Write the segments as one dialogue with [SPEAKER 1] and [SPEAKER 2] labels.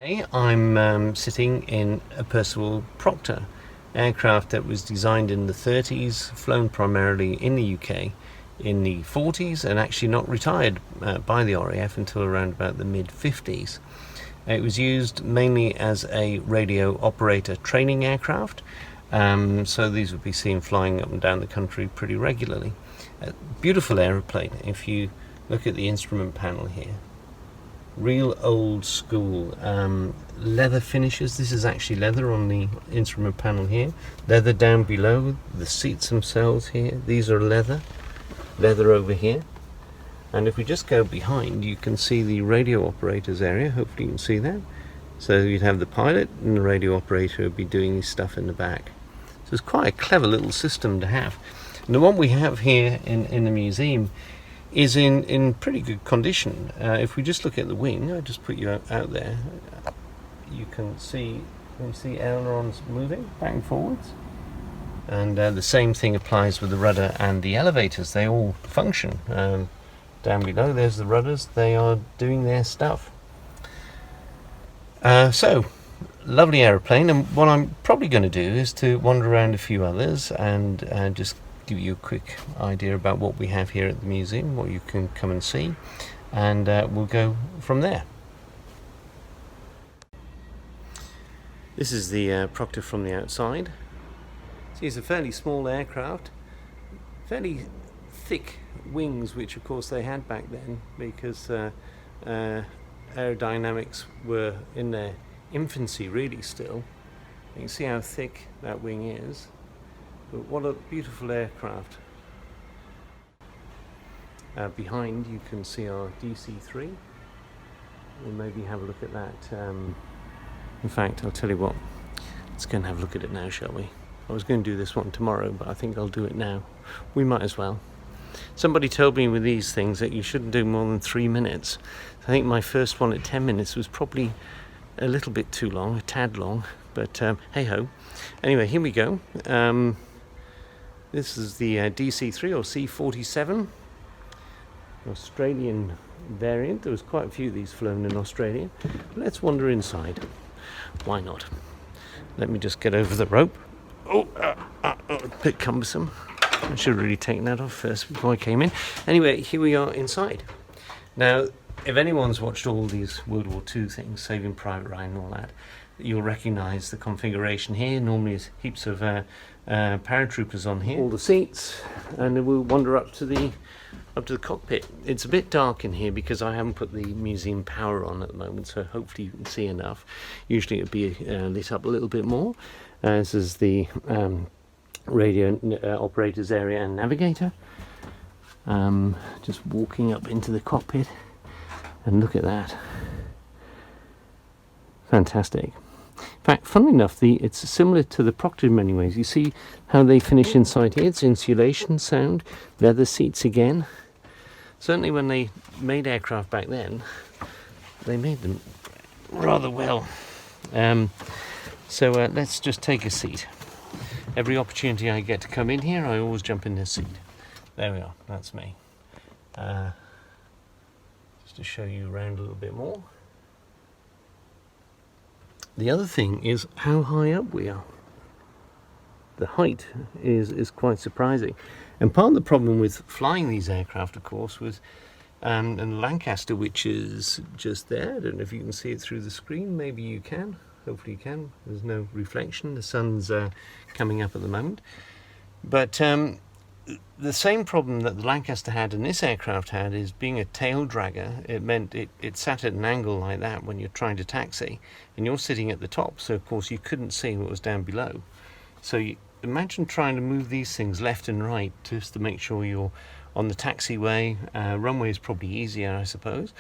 [SPEAKER 1] I'm sitting in a Percival Proctor aircraft that was designed in the 30s, flown primarily in the UK in the 40s, and actually not retired by the RAF until around about the mid-50s. It was used mainly as a radio operator training aircraft, so these would be seen flying up and down the country pretty regularly. Beautiful aeroplane. If you look at the instrument panel here, real old school leather finishes. This is actually leather on the instrument panel here, leather down below, the seats themselves here, these are leather over here. And if we just go behind, you can see the radio operators area. Hopefully you can see that. So you'd have the pilot and the radio operator would be doing this stuff in the back. So it's quite a clever little system to have. And the one we have here in the museum is in pretty good condition. If we just look at the wing, I just put you out there, you can see ailerons moving back and forwards. And the same thing applies with the rudder and the elevators. They all function. Down below, there's the rudders. They are doing their stuff. So, lovely aeroplane. And what I'm probably going to do is to wander around a few others and just give you a quick idea about what we have here at the museum, what you can come and see, and we'll go from there. This is the Proctor from the outside. See, it's a fairly small aircraft, fairly thick wings, which of course they had back then because aerodynamics were in their infancy really still. You can see how thick that wing is. But what a beautiful aircraft. Behind you can see our DC-3. We'll maybe have a look at that. In fact, I'll tell you what, let's go and have a look at it now, shall we? I was going to do this one tomorrow, but I think I'll do it now. We might as well. Somebody told me with these things that you shouldn't do more than 3 minutes. I think my first one at 10 minutes was probably a little bit too long, a tad long, but hey ho. Anyway, here we go. This is the DC-3 or C-47 Australian variant. There was quite a few of these flown in Australia. Let's wander inside. Why not? Let me just get over the rope. Oh, a bit cumbersome. I should have really taken that off first before I came in. Anyway, here we are inside. Now, if anyone's watched all these World War II things, Saving Private Ryan and all that, you'll recognise the configuration here. Normally there's heaps of paratroopers on here. All the seats, and then we'll wander up to the cockpit. It's a bit dark in here because I haven't put the museum power on at the moment, so hopefully you can see enough. Usually it'll be lit up a little bit more. This is the radio operators area and navigator. Just walking up into the cockpit, and look at that. Fantastic. In fact, funnily enough, it's similar to the Proctor in many ways. You see how they finish inside here? It's insulation, sound, leather seats again. Certainly when they made aircraft back then, they made them rather well. So let's just take a seat. Every opportunity I get to come in here, I always jump in this seat. There we are, that's me. Just to show you around a little bit more. The other thing is how high up we are. The height is quite surprising. And part of the problem with flying these aircraft, of course, was and Lancaster, which is just there. I don't know if you can see it through the screen. Maybe you can. Hopefully you can. There's no reflection. The sun's coming up at the moment. But the same problem that the Lancaster had and this aircraft had is being a tail dragger. It meant it sat at an angle like that when you're trying to taxi, and you're sitting at the top, so of course you couldn't see what was down below. So imagine trying to move these things left and right just to make sure you're on the taxiway. Runway is probably easier, I suppose,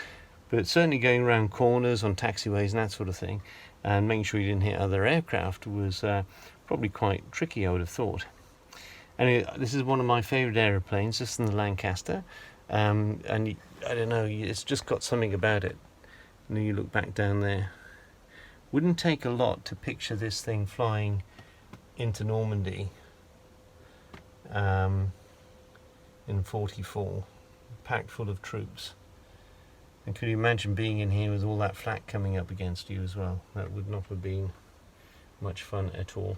[SPEAKER 1] but certainly going around corners on taxiways and that sort of thing, and making sure you didn't hit other aircraft was probably quite tricky, I would have thought. Anyway, this is one of my favourite aeroplanes, just in the Lancaster, and I don't know, it's just got something about it. And then you look back down there. Wouldn't take a lot to picture this thing flying into Normandy in 44, packed full of troops. And can you imagine being in here with all that flak coming up against you as well? That would not have been much fun at all.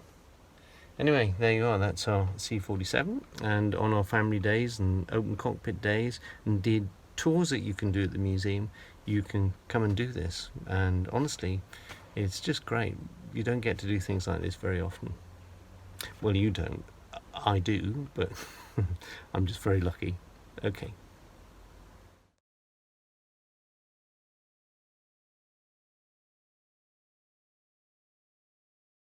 [SPEAKER 1] Anyway, there you are. That's our C47. And on our family days and open cockpit days, and indeed tours that you can do at the museum, you can come and do this. And honestly, it's just great. You don't get to do things like this very often. Well, you don't. I do, but I'm just very lucky. Okay.